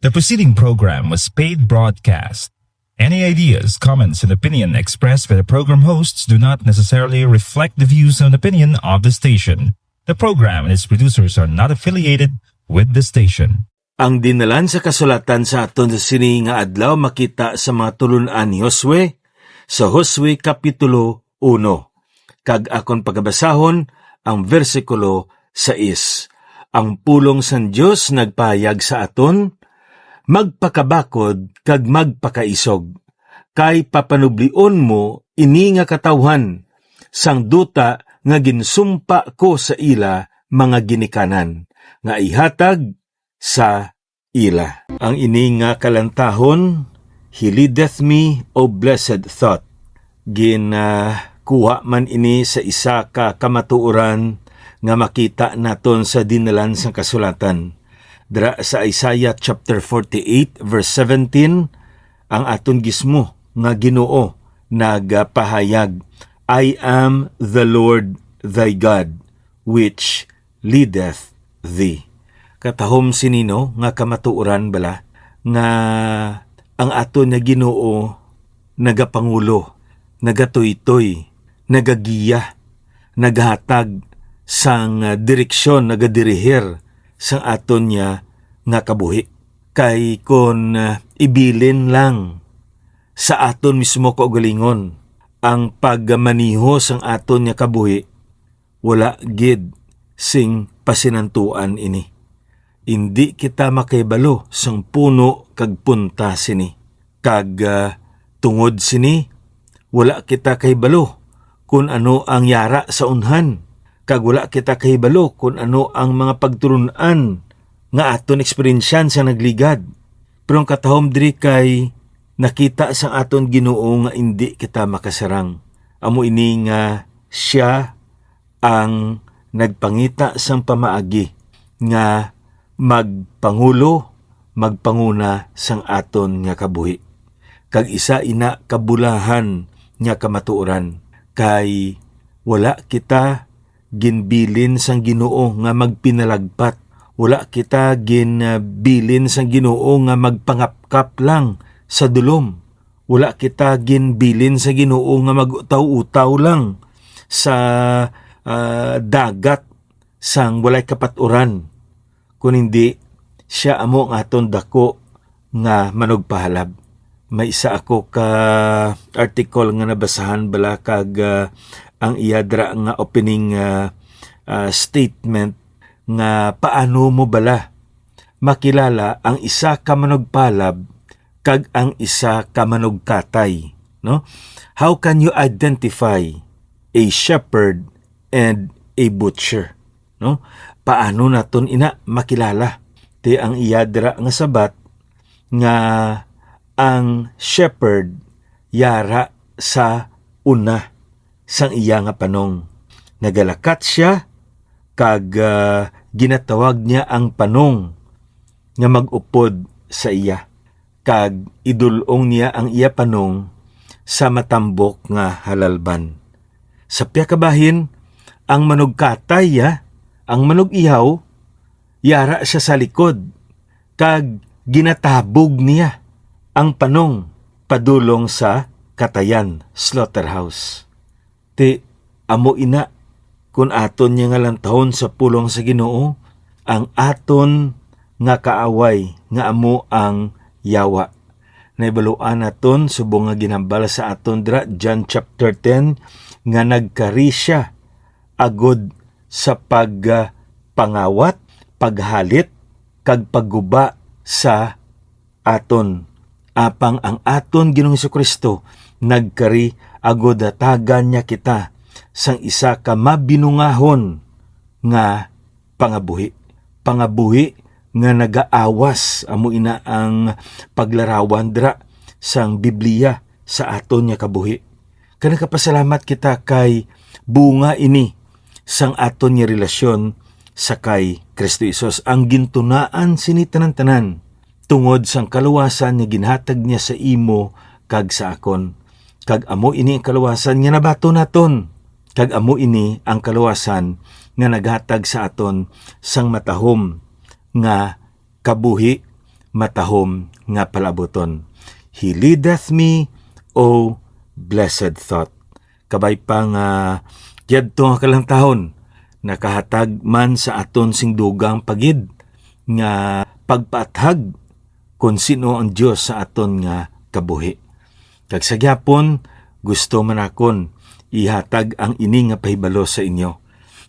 The preceding program was paid broadcast. Any ideas, comments, and opinion expressed by the program hosts do not necessarily reflect the views and opinion of the station. The program and its producers are not affiliated with the station. Ang dinalan sa kasulatan sa aton sa sini nga adlaw makita sa mga tulunan ni Josue sa Josue Kapitulo 1. Kag akon pagabasahon ang versikulo 6. Ang pulong san Dios nagpahayag sa aton, magpakabakod kag magpakaisog. Kay papanublion mo ini nga katawhan, sang duta nga ginsumpa ko sa ila mga ginikanan, nga ihatag sa ila. Ang ini nga kalantahon, He leadeth me, O blessed thought. Kuha man ini sa isa ka kamatuoran nga makita naton sa dinalan sa kasulatan. Dra sa Isaiah chapter 48 verse 17, ang aton gismo nga Ginoo nagpahayag, I am the Lord thy God, which leadeth thee. Katahom sinino nga kamatuoran bala nga ang aton nga Ginoo nagapangulo, nagatuytoy, nagagiya, naghatag sang direksyon, nagadirihir sang aton niya nga kabuhi. Kay kon ibilin lang sa aton mismo kaugalingon ang pagmaniho sang aton niya kabuhi, wala gid sing pasinantuan ini. Hindi kita makaibalo sang puno kag punta sini. Kag tungod sini, wala kita kaibalo kung ano ang yara sa unhan. Kag wala kita kahibalo kung ano ang mga pagturunan nga aton eksperyensyan sa nagligad. Pero ang katahom diri kay nakita sa aton Ginoo nga hindi kita makasarang. Amo ini nga siya ang nagpangita sang pamaagi nga magpangulo, magpanguna sang aton nga kabuhi. Kag isa ina kabulahan nga kamatuoran kay wala kita ginbilin sang Ginoo nga magpinalagpat. Wala kita ginbilin sang Ginoo nga magpangapkap lang sa dulom. Wala kita ginbilin sa Ginoo nga magutaw-utaw lang sa dagat sang walay kapaturan. Kung hindi, siya amo ang aton dako nga manugpahalab. May isa ako ka article nga nabasahan bala kag ang iyadra nga opening statement nga paano mo bala makilala ang isa ka manugpalab kag ang isa ka manugkatay, no? How can you identify a shepherd and a butcher, no? Paano naton ina makilala? Ti ang iyadra nga sabat nga ang shepherd yara sa una sang iya nga panong. Nagalakat siya kag ginatawag niya ang panong nga magupod sa iya. Kag idulong niya ang iya panong sa matambok nga halalban. Sa piyakabahin, ang manugkatay ang manugihaw, yara siya sa likod. Kag ginatabog niya ang panong padulong sa katayan, slaughterhouse. Ti amo ina kun aton niya nga lantahon sa pulong sa Ginoo, ang aton nga kaaway nga amo ang yawa. Naibaluan naton subong nga ginambala sa aton dra John chapter 10 nga nagkari siya agod sa pagpangawat, paghalit kag pagguba sa aton. Apang ang aton Ginoong Jesucristo nagkari agod hatagan niya kita sang isa ka mabinungahon nga pangabuhi. Pangabuhi nga nagaawas, amo ina ang paglarawan dra sang Biblia sa aton nga kabuhi. Kana kapasalamat kita kay bunga ini sang aton nga relasyon sa kay Kristo Hesus. Ang gintunaan sini tanan-tanan tungod sang kaluwasan nga ginhatag niya sa imo kag sa akon. Kag amo ini ang kaluwasan nga nabato naton. Kag amo ini ang kaluwasan nga naghatag sa aton sang matahom nga kabuhi, matahom nga palaboton. He leadeth me, O blessed thought. Kabay pa nga yadto nga kalangtahon, nakahatag man sa aton sing dugang pagid nga pagpaathag kung sino ang Dios sa aton nga kabuhi. Kag sa gyapon, gusto man akon ihatag ang ini nga pahibalo sa inyo.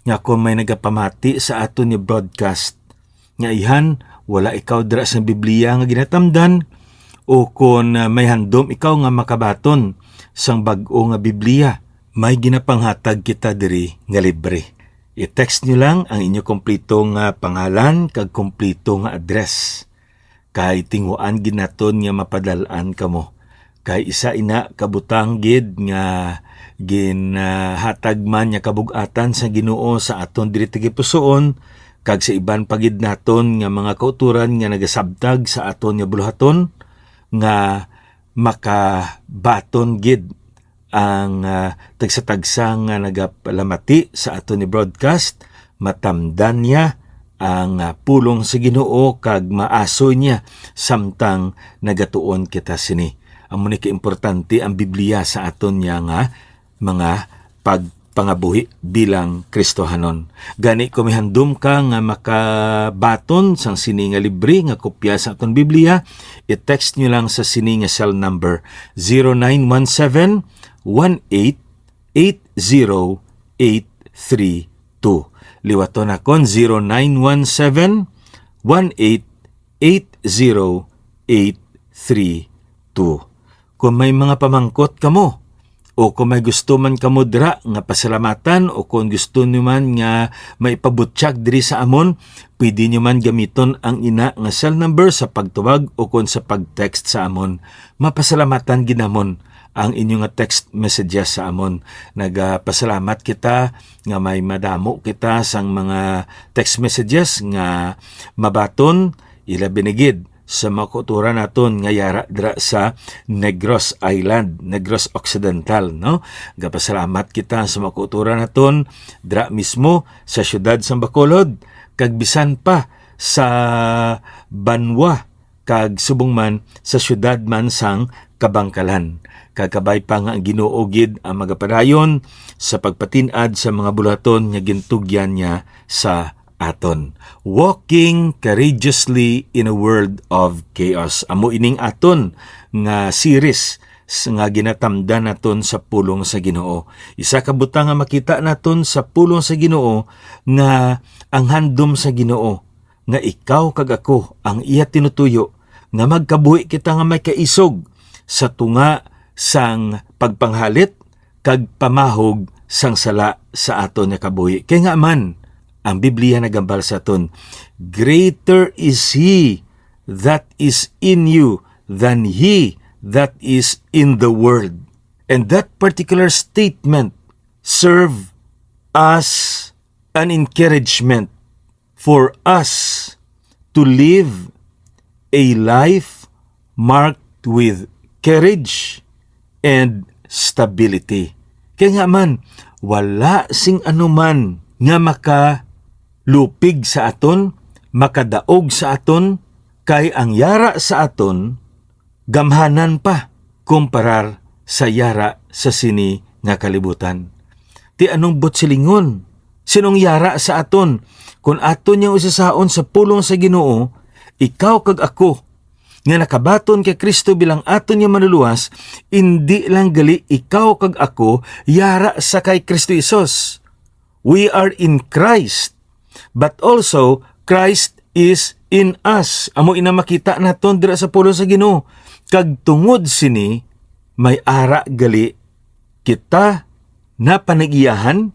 Nga kung may nagapamati sa aton ni broadcast, nga ihan wala ikaw dira sa Biblia nga ginatamdan, o kung may handom ikaw nga makabaton sang bag-o nga Biblia, may ginapanghatag kita diri nga libre. I-text nyo lang ang inyo kompleto nga pangalan kag kompleto nga address. Kay tinguan ginaton nga mapadalaan kamo. Kay isa ina kabutang gid nga ginhatag man nga kabug-atan sa Ginoo sa aton diri tigipusoon, kag sa iban pagid naton nga mga kauturan nga nagasabtag sa aton nga buluhaton, nga makabaton gid ang tagsa-tagsa nga nagapalamati sa aton ni broadcast, matamdan niya ang pulong sa Ginoo kag maasoy niya samtang nagatuon kita sini. Amo ni kaimportante ang Biblia sa aton niya nga mga pagpangabuhi bilang Kristohanon. Gani kung mihandom ka nga makabaton sang sini nga libre nga kopya sa aton Biblia, i-text nyo lang sa sini nga cell number 0917-1880-832. Liwaton akon 0917-1880-832. Kung may mga pamangkot kamo, o kung may gusto man kamo dira nga pasalamatan, o kung gusto nyo man nga may pabutsyag diri sa amon, pwede nyo man gamiton ang ina nga cell number sa pagtuwag o kung sa pag-text sa amon. Mapasalamatan ginamon ang inyong nga text messages sa amon. Nagpasalamat kita nga may madamo kita sang mga text messages nga mabaton ila binigid sa makuturan naton nga yara dira sa Negros Island, Negros Occidental, no? Gapasalamat kita sa makuturan naton dira mismo sa syudad sa Bacolod, kag bisan pa sa Banwa kag subong man sa syudad man sang Kabangkalan. Kagkabay pa nga ang Ginoo gid ang magapadayon sa pagpatin-ad sa mga bulaton nga gintugyan niya sa aton. Walking courageously in a world of chaos. Amo ining aton nga series nga ginatamdan naton sa pulong sa Ginoo. Isa ka butang nga makita naton sa pulong sa Ginoo nga ang handom sa Ginoo nga ikaw kag ako ang iya tinutuyo nga magkabuhi kita nga may kaisog sa tunga sang pagpanghalit kag pamahog sang sala sa aton nga kabuhi. Kaya nga man ang Biblia nagambal sa aton, greater is He that is in you than he that is in the world. And that particular statement serve as an encouragement for us to live a life marked with courage and stability. Kaya nga man, wala sing anuman nga makalupig sa aton, makadaog sa aton, kay ang yara sa aton, gamhanan pa kumparar sa yara sa sini nga kalibutan. Ti anong butsilingon? Sinong yara sa aton? Kung aton niyang isasaon sa pulong sa Ginoo, ikaw kag ako, nga nakabaton kay Kristo bilang aton niya manluluwas, hindi lang gali ikaw kag ako yara sa kay Kristo Isos. We are in Christ, but also Christ is in us. Amo ina makita naton dira sa pulong sa Ginoo. Kag tungod sini may ara gali kita na panag-iyahan,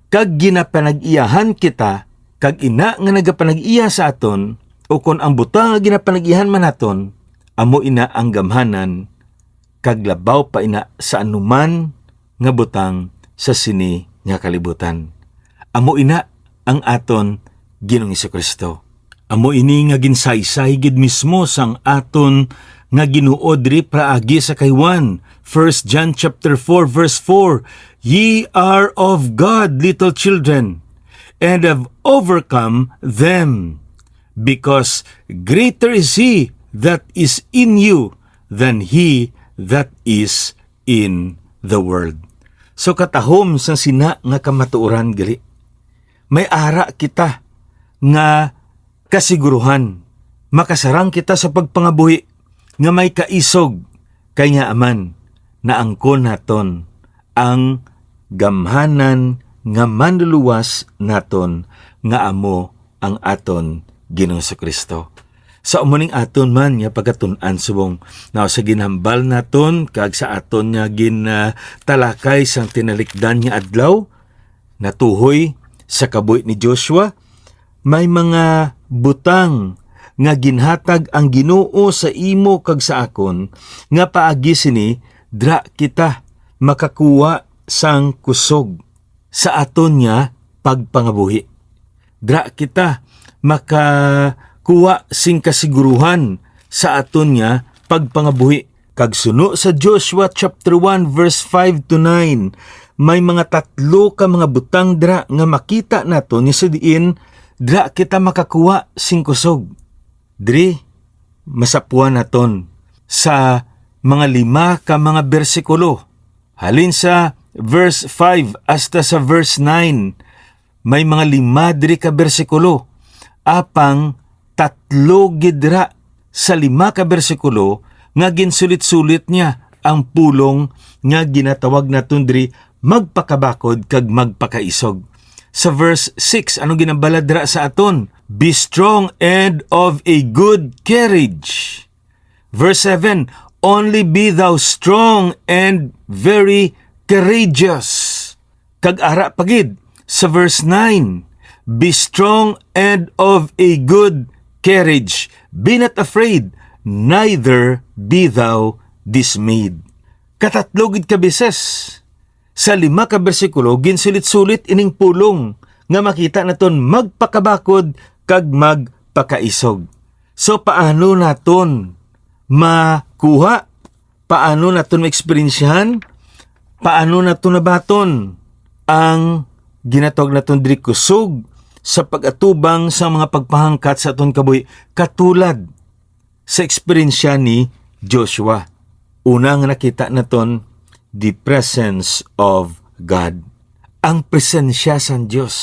kag ginapanag-iyahan kita, kag ina nga nagapanag-iya sa aton, o kung ang butang nga ginapanag-iyahan man naton, amo ina ang gamhanan, kag labaw pa ina sa anuman nga butang sa sini nga kalibutan. Amo ina ang aton Ginoong Jesucristo. Amo ini nga ginsaysay gid mismo sang aton nga Ginoo diri praagi sa kay Juan, 1 John chapter 4 verse 4, Ye are of God, little children, and have overcome them, because greater is He that is in you than he that is in the world. So katahom sa sina nga kamatuoran gali. May ara kita nga kasiguruhan. Makasarang kita sa pagpangabuhi nga may kaisog kay nga aman na angkon naton ang gamhanan nga manluluwas naton nga amo ang aton Ginoong Kristo. Sa umuning aton man nga pagkatun-an subong na sa ginhambal naton kag sa aton nga talakay sang tinalikdan nga adlaw natuhoy sa kabuhi ni Joshua, may mga butang nga ginhatag ang Ginoo sa imo kag sa akon nga paagi sini dra kita makakuha sang kusog sa aton nga pagpangabuhi. Dra kita makakuha sing kasiguruhan sa aton nga pagpangabuhi. Kag suno sa Joshua chapter 1 verse 5 to 9, may mga 3 ka mga butang dra nga makita naton ni sa diin dra kita makakuha sing kusog. Diri masapuan naton sa mga 5 ka mga bersikulo. Halin sa verse 5 hasta sa verse 9, may mga 5 diri ka bersikulo. Apang 3 gidra sa 5 ka bersikulo nga ginsulit-sulit niya ang pulong nga ginatawag naton diri magpakabakod kag magpakaisog. Sa verse 6, ano ginabala dira sa aton? Be strong and of a good courage. Verse 7, only be thou strong and very courageous. Kag ara pagid sa verse 9, be strong and of a good courage. Be not afraid, neither be thou dismayed. Katatlogid ka beses sa 5 ka bersikulo ginsulit-sulit ining pulong nga makita naton magpakabakod kag magpakaisog. So paano naton makuha? Paano naton maeksperiensyahan? Paano naton nabaton ang ginatawag naton diri kusog sa pag-atubang sa mga pagpahangkat sa aton kabuhi katulad sa eksperyensya ni Joshua? Una nga nakita naton the presence of God. Ang presensya sa Diyos.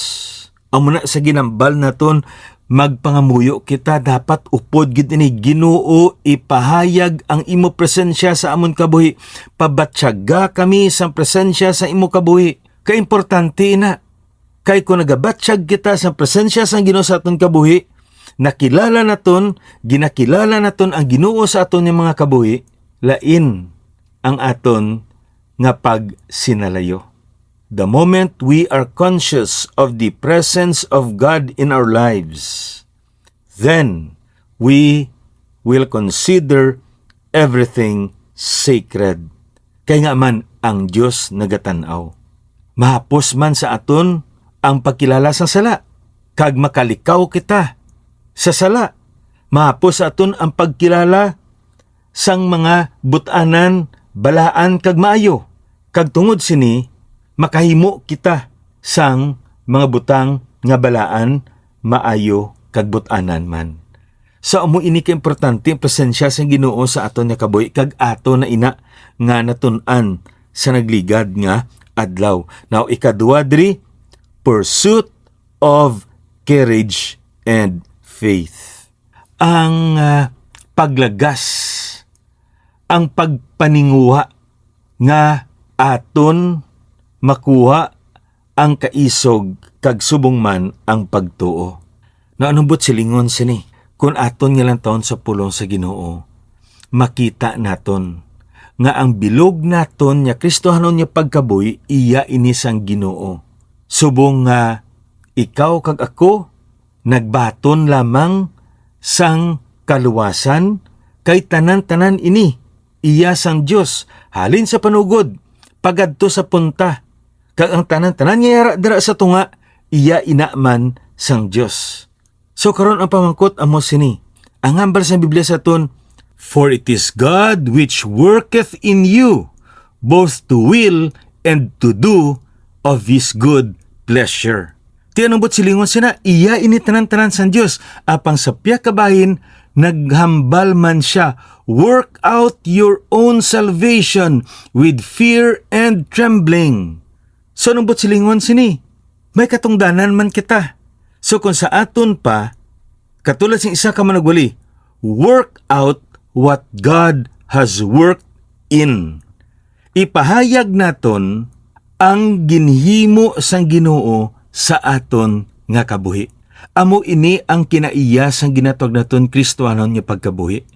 Ang muna sa ginambal naton magpangamuyo kita dapat upod gid ini Ginoo ipahayag ang imo presensya sa amon kabuhi. Pabatyaga kami sa presensya sa imo kabuhi. Kaimportante na. Kay kung nagabatsyag kita sa presensya sa Ginoo sa aton kabuhi, nakilala naton, ginakilala naton ang Ginoo sa aton nga mga kabuhi, lain ang aton nga pagsinalayo. The moment we are conscious of the presence of God in our lives, then we will consider everything sacred. Kaya nga man ang Diyos nagatanaw. Mahapos man sa aton ang pagkilala sa sala, kag makalikaw kita sa sala. Mahapos sa aton ang pagkilala sang mga butanan, balaan kag maayo. Kag tungod sini, makahimo kita sang mga butang nga balaan, maayo kag butanan man. Sa amo ini ka importante ang presensya sa Ginoo sa aton nga kabuhi kag ato na ina nga natun-an sa nagligad nga adlaw. Now ikaduha diri, pursuit of courage and faith. Ang paglagas, ang pagpaninguha nga aton makuha ang kaisog kag subong man ang pagtuo. Naanubot silingon sini, kung aton nga lang taon sa pulong sa Ginoo, makita naton nga ang bilog naton nya Kristohanon nya pagkabuhi iya inisang Ginoo. Subong nga ikaw kag ako nagbaton lamang sang kaluwasan kay tanan-tanan ini iya sang Dios halin sa panugod pagadto sa punta kag ang tanan-tanan nga dira sa tunga iya inaman sang Dios. So karon ang pamangkot amo sini. Ang hambal sa Biblia sa ton, for it is God which worketh in you both to will and to do of His good pleasure. Tiyanambot silingon sina, iya ini tanan-tanan sang Dios apang sa piya kabahin naghambal man siya, work out your own salvation with fear and trembling. So nung silingon sini, may katungdanan man kita. So kung sa aton pa, katulad sing isa ka managwali, work out what God has worked in. Ipahayag naton ang ginhimo sang Ginoo sa aton nga kabuhi. Amo ini ang kinaiya sang ginatawag naton Kristohanon nga pagkabuhi.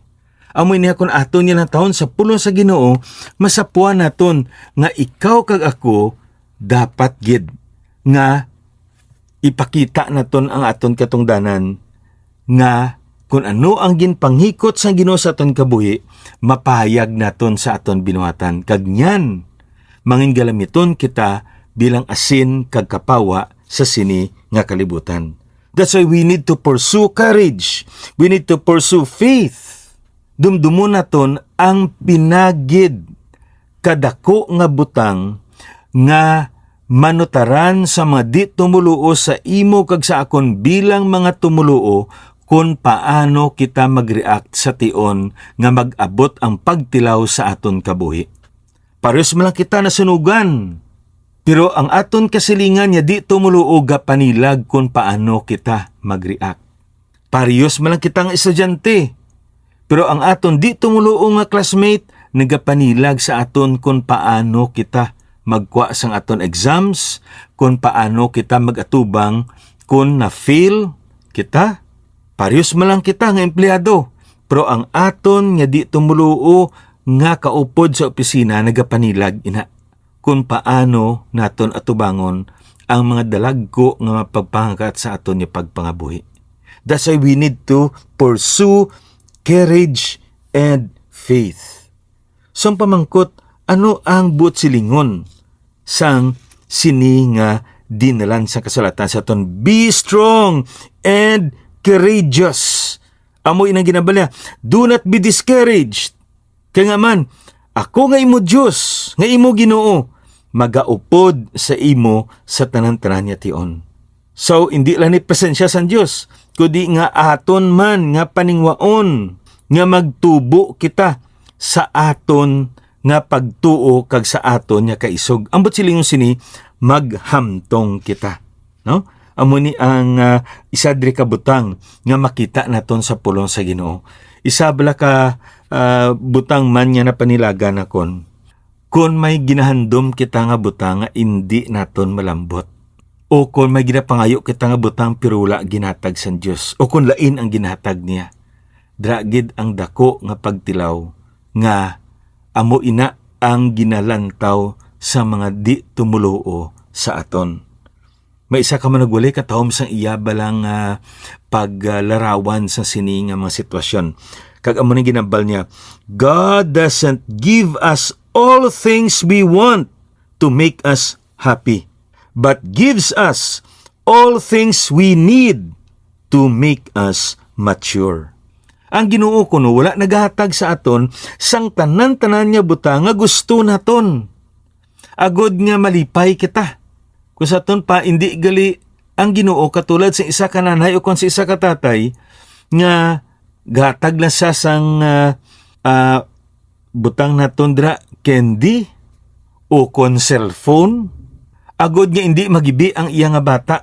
Amo ini akon aton nga taon sa pulong sa Ginoo, masapuan naton nga ikaw kag ako dapat gid nga ipakita naton ang aton katungdanan nga kung ano ang ginpanghikot sa Ginoo sa aton kabuhi, mapahayag naton sa aton binuhatan. Kag nyan, mangin galamiton kita bilang asin kag kapawa sa sini nga kalibutan. That's why we need to pursue courage. We need to pursue faith. Dumdumo naton ang pinagid kadako nga butang nga manutaran sa mga di tumuluo sa imo kag sa akon bilang mga tumuluo kung paano kita mag-react sa tion nga mag-abot ang pagtilaw sa aton kabuhi. Parehas man lang kita nasunugan. Pero ang aton kasilingan niya di tumuluo ga panilag kung paano kita mag-react. Parehas man lang kita nga estudyante. Pero ang aton di tumuluo nga classmate nagapanilag sa aton kung paano kita magkuha sang aton exams, kung paano kita mag-atubang kung na-fail kita. Parehas man lang kita nga empleyado. Pero ang aton nga di tumuluo nga kaupod sa opisina nagapanilag ina kung paano naton atubangon ang mga dalagko nga mapagpangakat sa aton ni pagpangabuhi. That's why we need to pursue courage and faith. So pamangkot, ano ang buot silingon sang sini nga dinalan sa kasulatan sa aton? Be strong and courageous. Amo inang ginabalya, do not be discouraged. Kaya nga man, ako nga imo Diyos, nga imo Ginoo, magaupod sa imo sa tanan-tanan niya tion. So, hindi lang ni presensya sa Diyos, kundi nga aton man nga paningwaon, nga magtubo kita sa aton nga pagtuo kag sa aton nga kaisog. Ambot silingon sini, maghamtong kita. No? Amo ni ang isadri ka butang nga makita naton sa pulong sa Ginoo. Isa bala ka butang man nga napanilagan nakon. Kung may ginahandom kita nga butang nga hindi naton malambot. O kung may ginapangayo kita nga butang pirula ginatag sa Dios. O kung lain ang ginatag niya. Dragid ang dako nga pagtilaw nga amo ina ang ginalantaw sa mga di tumuluo sa aton. May isa ka man nagwali katawom sang iya balang paglarawan sa sini nga mga sitwasyon. Kag amo ni ginambal niya, God doesn't give us all things we want to make us happy, but gives us all things we need to make us mature. Ang Ginoo kuno wala nagahatag sa aton sang tanan-tanan nga butang nga gusto naton. Agod nga malipay kita. Kung sa aton pa hindi gali ang Ginoo katulad sa isa ka nanay o kung sa isa ka tatay nga gatag na sa sang butang naton dra candy o kon cellphone. Agod nga hindi magibi ang iya nga bata.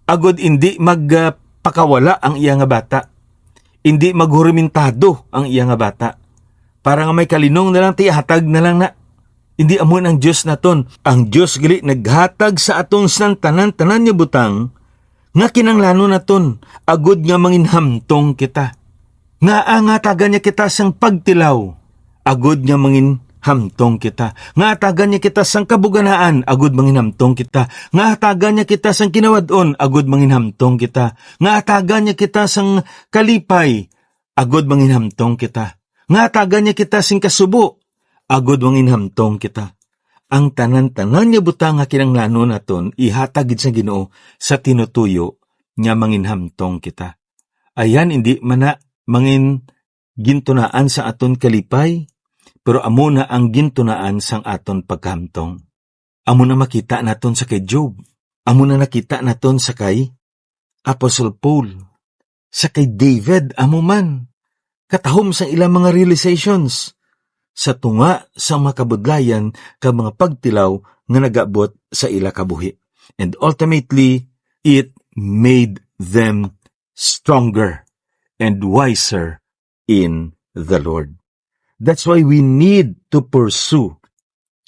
Agod hindi magpakawala ang iya nga bata. Hindi maghurumintado ang iya nga bata. Para nga may kalinong na lang tihatag na lang na. Hindi amon ang Diyos naton. Ang Diyos gali naghatag sa atong tanan-tanan niya butang nga kinanglano naton. Agod nga manginhamtong kita. Nga angatagan niya kita sang pagtilaw. Agod nga manginhamtong kita. Nga atagan niya kita sang kabuganaan. Agod manginhamtong kita. Nga atagan niya kita sang kinawadon. Agod manginhamtong kita. Nga atagan niya kita sang kalipay. Agod manginhamtong kita. Nga atagan niya kita sang kasubo. Agod manginhamtong kita. Ang tanan-tanan niya butang nga kinanglano naton ihatagid sa Ginoo sa tinutuyo nga manginhamtong kita. Ayan hindi man mangin gintunaan sa aton kalipay, pero amo na ang gintunaan sang aton paghamtong. Amo na makita naton sa kay Job. Amo na nakita naton sa kay Apostle Paul. Sa kay David, amo man. katahom sa ilang mga realizations sa tunga sa makabudlayan ka mga pagtilaw nga nagabot sa ila kabuhi. And ultimately, it made them stronger and wiser in the Lord. That's why we need to pursue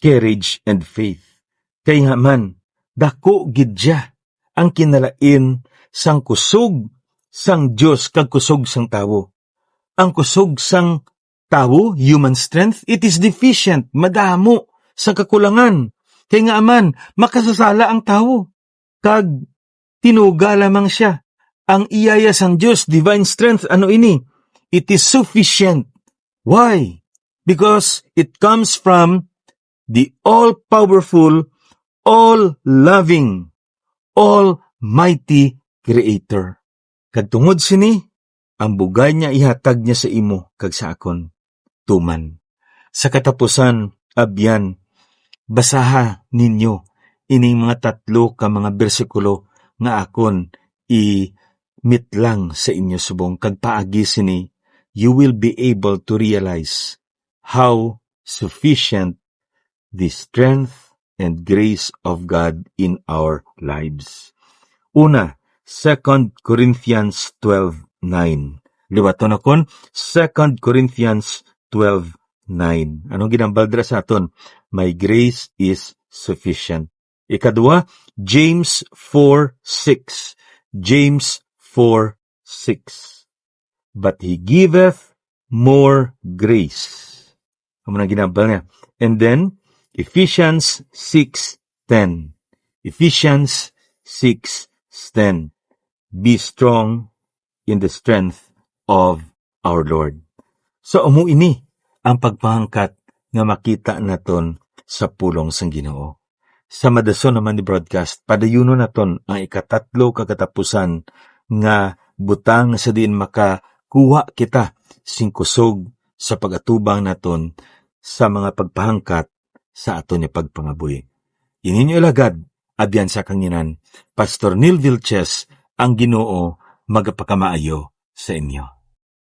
courage and faith. Kaya nga man, dako gidya ang kinalain sang kusog sang Diyos kag kusog sang tawo. Ang kusog sang tawo, human strength, it is deficient, madamo sa kakulangan. Kaya nga man, makasasala ang tawo. Kag tinuga lamang siya. Ang iyaya sang Diyos, divine strength, ano ini? It is sufficient. Why? Because it comes from the all-powerful, all-loving, almighty Creator. Kag tungod sini, ang bugay niya ihatag niya sa imo kag sa akon, tuman. Sa katapusan, abyan, basaha ninyo ining mga 3 ka mga bersikulo nga akon i-mitlang sa inyo subong. Kag paagi sini, you will be able to realize how sufficient the strength and grace of God in our lives. Una, 2 Corinthians 12:9. Liwaton akon, 2 Corinthians 12:9. Anong ginambaldra sa aton? My grace is sufficient. Ikadua, James 4:6. James 4:6. But He giveth more grace. Ano na ginambal niya? And then, Ephesians 6:10. Ephesians 6:10. Be strong in the strength of our Lord. So, ini ang pagpahangkat nga makita naton sa pulong sang Ginoo. Sa madason naman ni broadcast, padayuno naton ang 3 kagatapusan nga butang sa diin makakuha kita sing kusog sa pagatubang naton sa mga pagpahangkat sa aton ni pagpangabuhi. Ininyo ilagad, abyan sa kanginan, Pastor Neil Vilches, ang Ginoo magapakamaayo sa inyo.